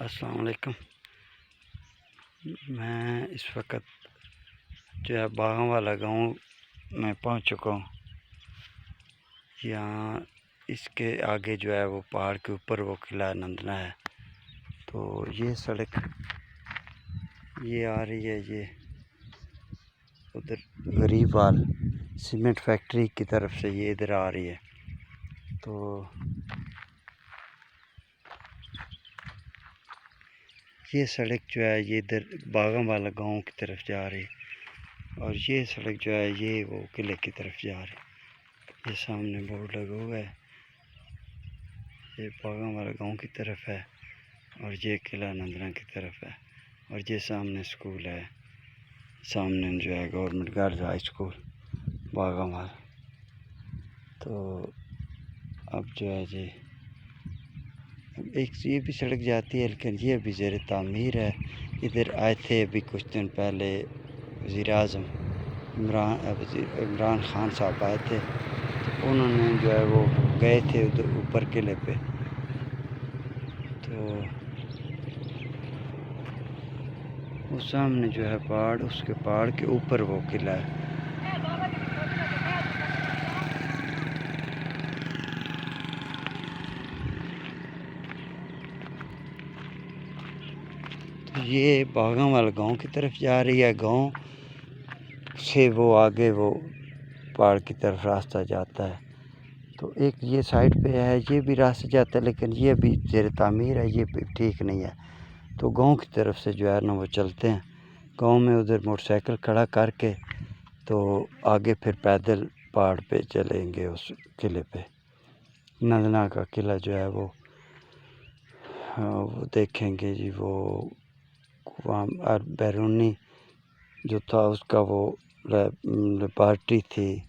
अस्सलाम वालेकुम। मैं इस वक्त जो है बागों वाला गांव में पहुंच चुका हूं। यहाँ इसके आगे जो है वो पहाड़ के ऊपर वो किला नंदना है। तो ये सड़क ये आ रही है, ये उधर गरीबाल सीमेंट फैक्ट्री की तरफ से ये इधर आ रही है। तो ये सड़क जो है ये इधर बागों वाला गांव की तरफ जा रही है, और ये सड़क जो है ये वो किले की तरफ जा रही है। ये सामने बोर्ड लगा हुआ है, ये बागों वाला गांव की तरफ है और ये किला नंदना की तरफ है। और ये सामने स्कूल है, सामने जो है गवर्नमेंट गर्ल्स हाई स्कूल बागों वाला। तो अब जो है जी एक ये भी सड़क जाती है, लेकिन ये अभी ज़ेर तामीर है। इधर आए थे अभी कुछ दिन पहले वज़ीर-ए-आज़म इमरान खान साहब आए थे, तो उन्होंने जो है वो गए थे उधर ऊपर किले पे। तो वो सामने जो है पहाड़, उसके पहाड़ के ऊपर वो किला है। तो ये बागों वाला गांव की तरफ जा रही है। गांव से वो आगे वो पहाड़ की तरफ रास्ता जाता है। तो एक ये साइड पे है, ये भी रास्ता जाता है, लेकिन ये भी ज़ेर तामीर है, ये भी ठीक नहीं है। तो गांव की तरफ से जो है ना वो चलते हैं गांव में, उधर मोटरसाइकिल खड़ा करके तो आगे फिर पैदल पहाड़ पे चलेंगे उस किले पे। नंदना का किला जो है वो वो देखेंगे जी। वो वहाँ बैरूनी जो था उसका वो पार्टी थी,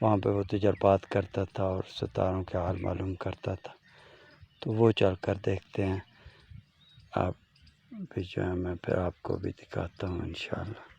वहाँ पे वो तजर्बात करता था और सितारों के हाल मालूम करता था। तो वो चल कर देखते हैं। आप भी जो है मैं फिर आपको भी दिखाता हूँ इंशाअल्लाह।